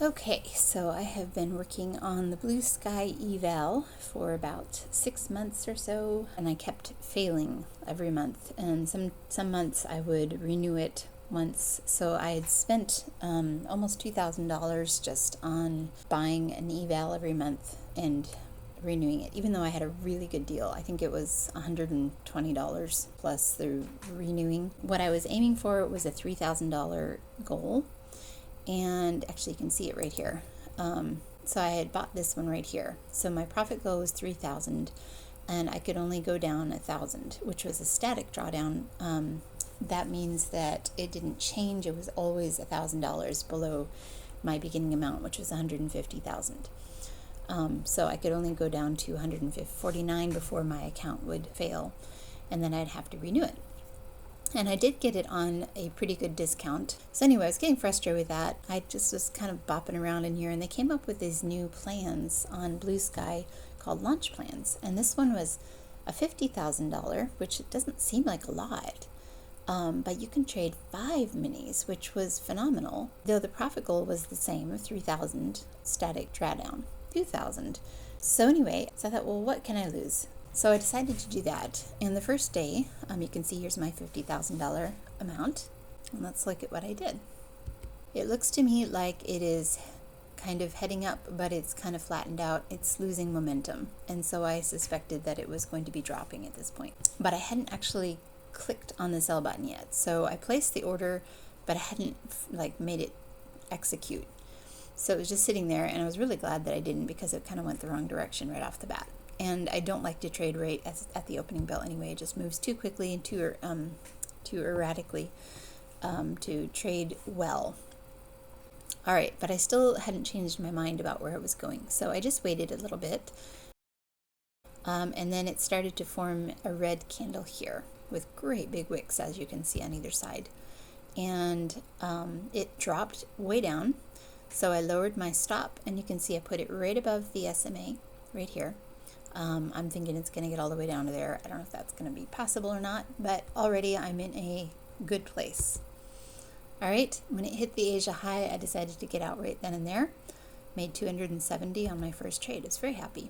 Okay, so I have been working on the Blue Sky Eval for about 6 months or so, and I kept failing every month. And some months I would renew it once. So I had spent almost $2,000 just on buying an eval every month and renewing it, even though I had a really good deal. I think it was $120 plus the renewing. What I was aiming for was a $3,000 goal, and actually you can see it right here. So I had bought this one right here. So my profit goal was 3,000, and I could only go down 1,000, which was a static drawdown. That means that it didn't change. It was always $1,000 below my beginning amount, which was 150,000. So I could only go down to 149 before my account would fail, and then I'd have to renew it. And I did get it on a pretty good discount. So anyway, I was getting frustrated with that. I just was kind of bopping around in here, and they came up with these new plans on Blue Sky called launch plans. And this one was a $50,000, which doesn't seem like a lot. But you can trade 5 minis, which was phenomenal. Though the profit goal was the same of 3,000, static drawdown 2,000. So anyway, so I thought, well, what can I lose? So I decided to do that. And the first day, you can see here's my $50,000 amount. And let's look at what I did. It looks to me like it is kind of heading up, but it's kind of flattened out. It's losing momentum. And so I suspected that it was going to be dropping at this point. But I hadn't actually clicked on the sell button yet. So I placed the order, but I hadn't made it execute. So it was just sitting there, and I was really glad that I didn't, because it kind of went the wrong direction right off the bat. And I don't like to trade right at the opening bell anyway. It just moves too quickly and too erratically to trade well. All right, but I still hadn't changed my mind about where it was going. So I just waited a little bit. And then it started to form a red candle here with great big wicks, as you can see on either side. And it dropped way down. So I lowered my stop, and you can see I put it right above the SMA right here. I'm thinking it's going to get all the way down to there. I don't know if that's going to be possible or not, but already I'm in a good place. All right, when it hit the Asia high, I decided to get out right then and there. Made 270 on my first trade. I was very happy.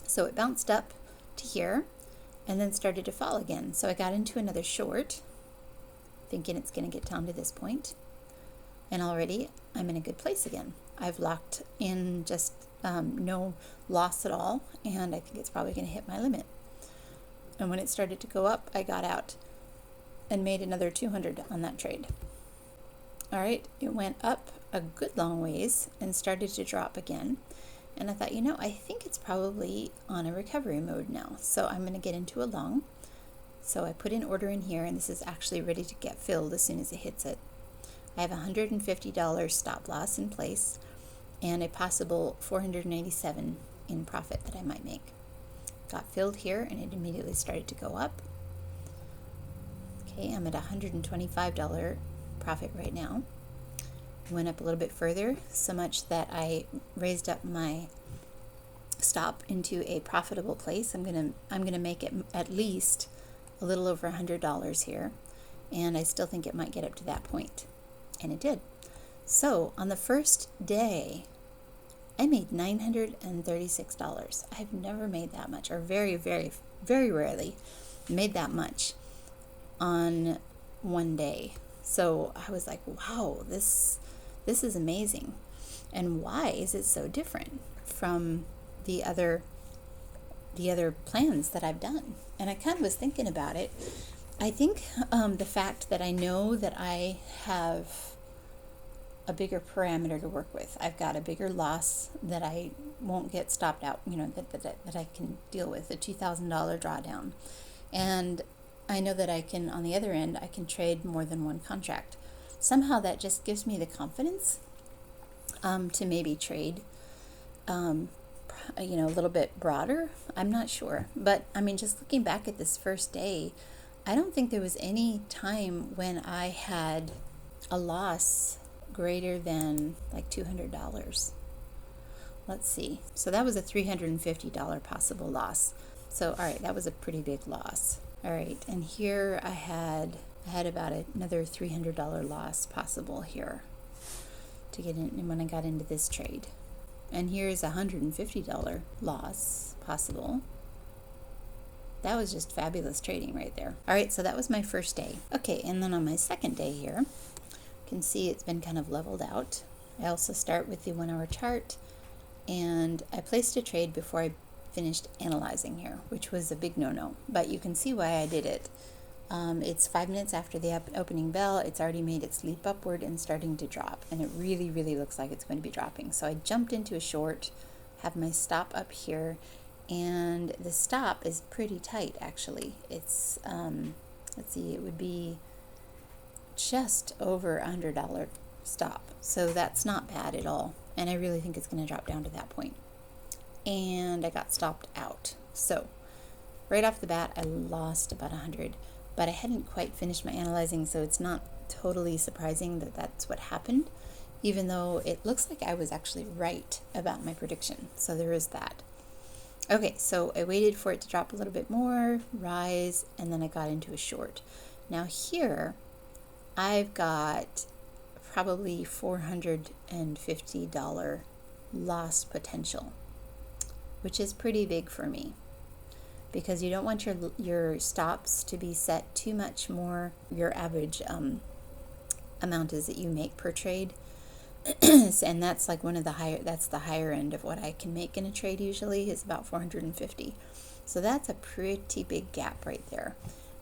So it bounced up to here and then started to fall again. So I got into another short, thinking it's going to get down to this point. And already I'm in a good place again. I've locked in just no loss at all, and I think it's probably going to hit my limit. And when it started to go up, I got out and made another 200 on that trade. All right, it went up a good long ways and started to drop again. And I thought, I think it's probably on a recovery mode now. So I'm going to get into a long. So I put an order in here, and this is actually ready to get filled as soon as it hits it. I have a $150 stop loss in place and a possible $497 in profit that I might make. Got filled here, and it immediately started to go up. Okay, I'm at a $125 profit right now. Went up a little bit further, so much that I raised up my stop into a profitable place. I'm gonna make it at least a little over $100 here, and I still think it might get up to that point, and it did. So on the first day, I made $936. I've never made that much, or very, very, very rarely made that much on one day. So I was like, wow, this is amazing. And why is it so different from the other plans that I've done? And I kind of was thinking about it. I think the fact that I know that I have a bigger parameter to work with. I've got a bigger loss that I won't get stopped out, that I can deal with, a $2,000 drawdown. And I know that I can, on the other end, I can trade more than one contract. Somehow that just gives me the confidence to maybe trade a little bit broader. I'm not sure. But just looking back at this first day, I don't think there was any time when I had a loss greater than like $200. Let's see. So that was a $350 possible loss. So all right, that was a pretty big loss. All right, and here I had about another $300 loss possible here. to get in when I got into this trade. And here's a $150 loss possible. That was just fabulous trading right there. All right, so that was my first day. Okay, and then on my second day here, you can see it's been kind of leveled out. I also start with the 1 hour chart, and I placed a trade before I finished analyzing here, which was a big no-no, but you can see why I did it. It's 5 minutes after the opening bell. It's already made its leap upward and starting to drop, and it really, really looks like it's going to be dropping. So I jumped into a short, have my stop up here, and the stop is pretty tight actually. It's, let's see, it would be just over $100 stop. So that's not bad at all, and I really think it's going to drop down to that point. And I got stopped out. So right off the bat, I lost about 100, but I hadn't quite finished my analyzing, so it's not totally surprising that that's what happened, even though it looks like I was actually right about my prediction. So there is that. Okay, so I waited for it to drop a little bit more, rise, and then I got into a short. Now here, I've got probably $450 loss potential, which is pretty big for me, because you don't want your stops to be set too much more. Your average amount is that you make per trade, and that's like that's the higher end of what I can make in a trade usually, is about 450. So that's a pretty big gap right there.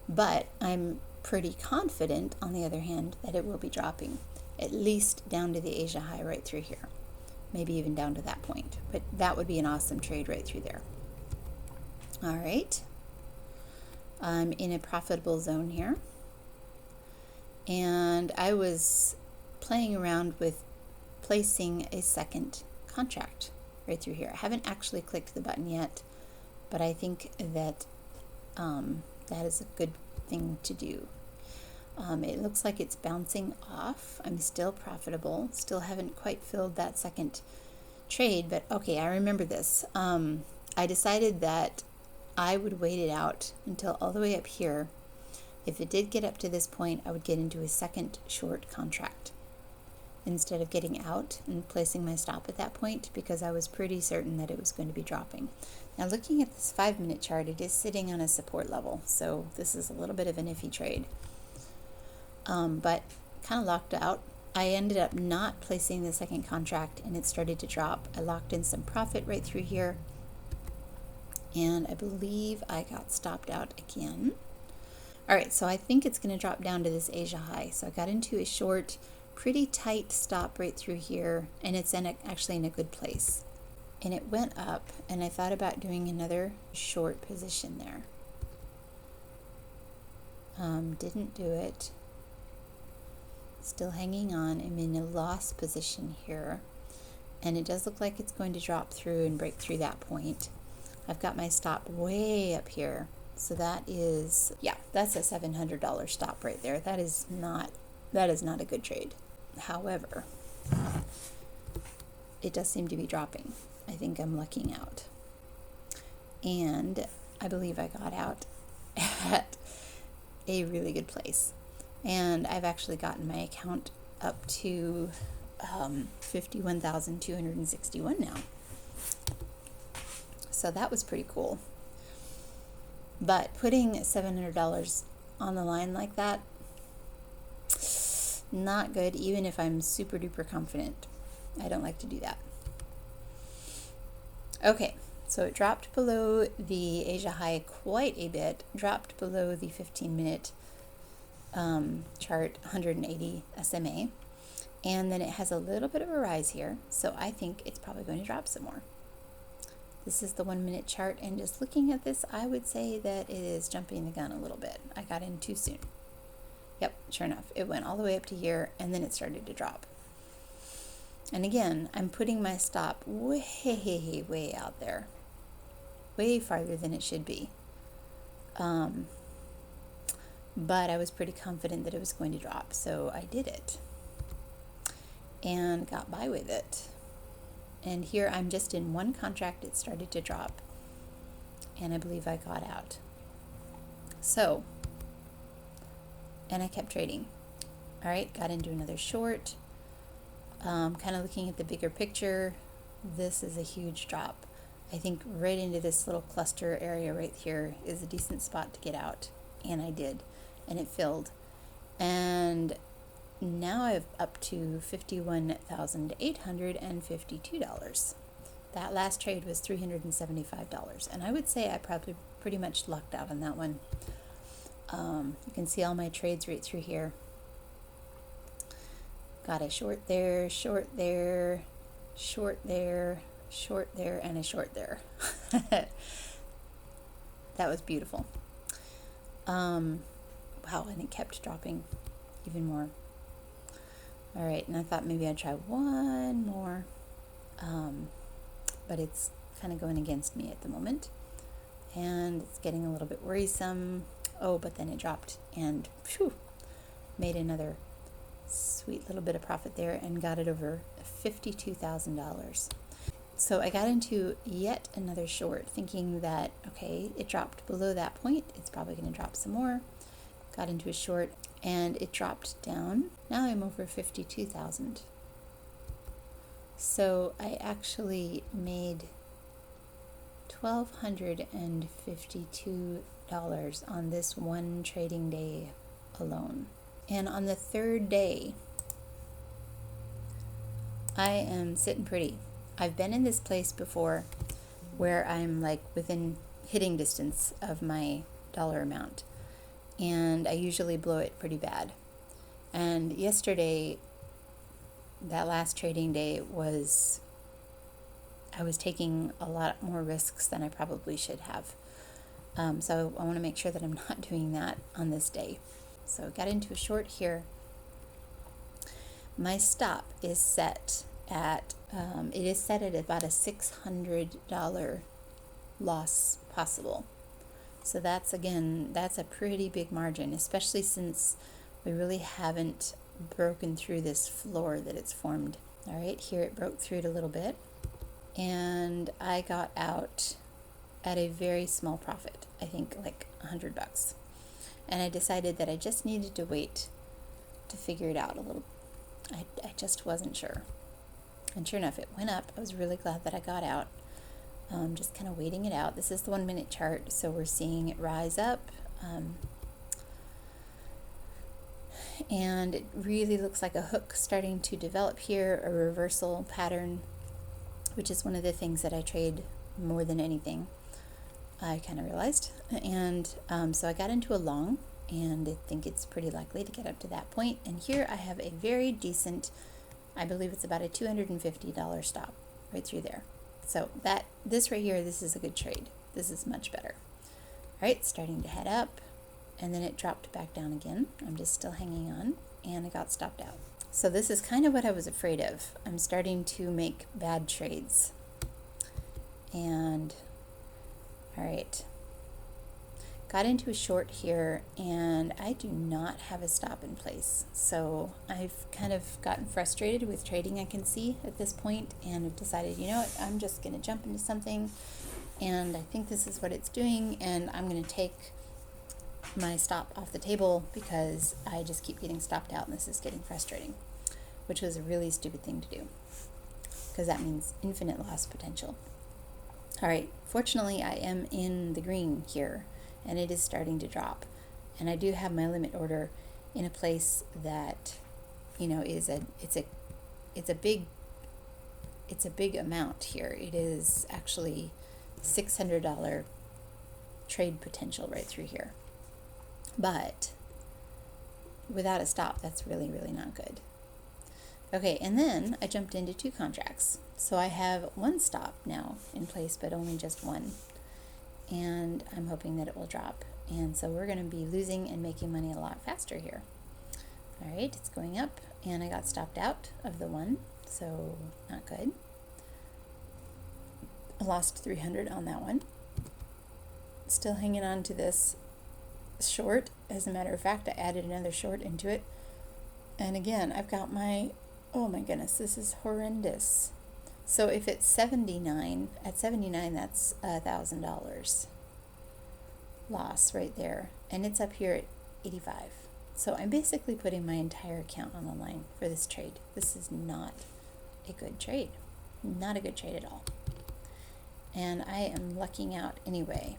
But I'm pretty confident, on the other hand, that it will be dropping, at least down to the Asia high right through here. Maybe even down to that point. But that would be an awesome trade right through there. All right. I'm in a profitable zone here. And I was playing around with placing a second contract right through here. I haven't actually clicked the button yet, but I think that that is a good thing to do. It looks like it's bouncing off. I'm still profitable. Still haven't quite filled that second trade, but okay, I remember this. I decided that I would wait it out until all the way up here. If it did get up to this point, I would get into a second short contract instead of getting out and placing my stop at that point, because I was pretty certain that it was going to be dropping. Now looking at this 5-minute chart, it is sitting on a support level, so this is a little bit of an iffy trade. But kind of locked out. I ended up not placing the second contract, and it started to drop. I locked in some profit right through here, and I believe I got stopped out again. All right, so I think it's going to drop down to this Asia high. So I got into a short, pretty tight stop right through here, and it's actually in a good place. And it went up, and I thought about doing another short position there. Didn't do it. Still hanging on. I'm in a loss position here, and it does look like it's going to drop through and break through that point. I've got my stop way up here, so that is, yeah, that's a $700 stop right there. That is not a good trade. However, it does seem to be dropping. I think I'm lucking out, and I believe I got out at a really good place. And I've actually gotten my account up to 51,261 now. So that was pretty cool. But putting $700 on the line like that, not good, even if I'm super duper confident. I don't like to do that. Okay, so it dropped below the Asia high quite a bit, dropped below the 15-minute chart, 180 SMA, and then it has a little bit of a rise here, so I think it's probably going to drop some more. This is the 1-minute chart, and just looking at this, I would say that it is jumping the gun a little bit. I got in too soon. Yep, sure enough, it went all the way up to here, and then it started to drop. And again, I'm putting my stop way out there, way farther than it should be. But I was pretty confident that it was going to drop, so I did it and got by with it. And here I'm just in one contract. It started to drop, and I believe I got out. So, and I kept trading. All right, got into another short. Kind of looking at the bigger picture, this is a huge drop. I think right into this little cluster area right here is a decent spot to get out, and I did, and it filled. And now I'm up to $51,852. That last trade was $375, and I would say I probably pretty much lucked out on that one. You can see all my trades right through here. Got a short there, short there, short there, short there, and a short there. That was beautiful. Wow, and it kept dropping even more. All right, and I thought maybe I'd try one more, but it's kind of going against me at the moment, and it's getting a little bit worrisome. Oh, but then it dropped and phew, made another sweet little bit of profit there and got it over $52,000. So I got into yet another short, thinking that, okay, it dropped below that point, it's probably going to drop some more. Got into a short and it dropped down. Now I'm over 52,000. So I actually made $1,252 on this one trading day alone. And on the third day, I am sitting pretty. I've been in this place before where I'm like within hitting distance of my dollar amount, and I usually blow it pretty bad. And yesterday, that last trading day, I was taking a lot more risks than I probably should have. So I want to make sure that I'm not doing that on this day. So I got into a short here. My stop is set at about a $600 loss possible. So that's a pretty big margin, especially since we really haven't broken through this floor that it's formed. All right, here it broke through it a little bit, and I got out at a very small profit. I think like $100. And I decided that I just needed to wait to figure it out a little. I just wasn't sure. And sure enough, it went up. I was really glad that I got out. Just kind of waiting it out. This is the 1 minute chart, so we're seeing it rise up. And it really looks like a hook starting to develop here, a reversal pattern, which is one of the things that I trade more than anything, I kind of realized. And so I got into a long, and I think it's pretty likely to get up to that point. And here I have a very decent, I believe it's about a $250 stop right through there. So this right here, this is a good trade. This is much better. All right, starting to head up, and then it dropped back down again. I'm just still hanging on, and I got stopped out. So this is kind of what I was afraid of. I'm starting to make bad trades. And all right, got into a short here, and I do not have a stop in place. So I've kind of gotten frustrated with trading, I can see at this point, and I've decided, you know what, I'm just going to jump into something, and I think this is what it's doing, and I'm going to take my stop off the table because I just keep getting stopped out, and this is getting frustrating, which was a really stupid thing to do because that means infinite loss potential. All right, fortunately I am in the green here, and it is starting to drop, and I do have my limit order in a place that, you know, it's a big amount here. It is actually $600 trade potential right through here, but without a stop, that's really, really not good. Okay, and then I jumped into 2 contracts. So I have 1 stop now in place, but only just 1. And I'm hoping that it will drop. And so we're going to be losing and making money a lot faster here. All right, it's going up, and I got stopped out of the 1, so not good. I lost 300 on that one. Still hanging on to this short. As a matter of fact, I added another short into it. And again, I've got my, oh my goodness, this is horrendous. So if it's 79, at 79, that's $1,000 loss right there. And it's up here at 85. So I'm basically putting my entire account on the line for this trade. This is not a good trade. Not a good trade at all. And I am lucking out anyway.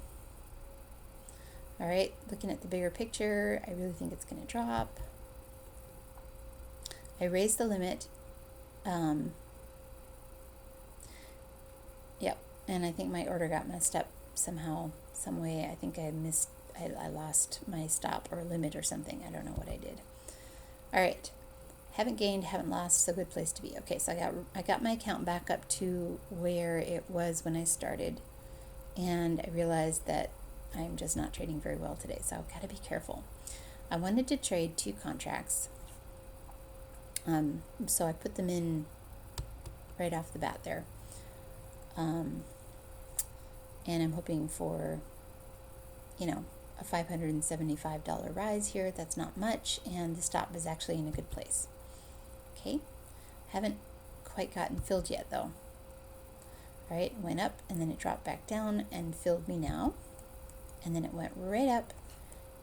All right, looking at the bigger picture, I really think it's going to drop. I raised the limit. Yep, and I think my order got messed up somehow, some way. I think I lost my stop or limit or something. I don't know what I did. All right, haven't gained, haven't lost, so good place to be. Okay, so I got my account back up to where it was when I started, and I realized that I'm just not trading very well today, so I've got to be careful. I wanted to trade 2 contracts, so I put them in right off the bat there. And I'm hoping for, a $575 rise here. That's not much, and the stop is actually in a good place. Okay, haven't quite gotten filled yet though. All right, it went up and then it dropped back down and filled me now, and then it went right up,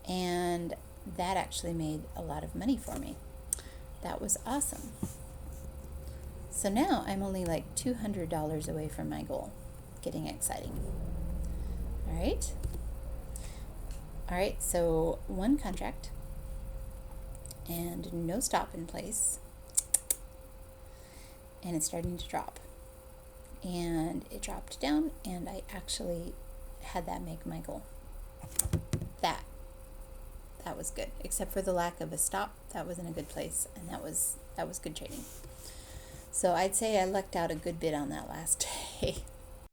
and that actually made a lot of money for me. That was awesome. So now I'm only like $200 away from my goal. Getting exciting. All right, so 1 contract and no stop in place, and it's starting to drop, and it dropped down, and I actually had that make my goal. That was good, except for the lack of a stop. That was in a good place, and that was good trading. So I'd say I lucked out a good bit on that last day.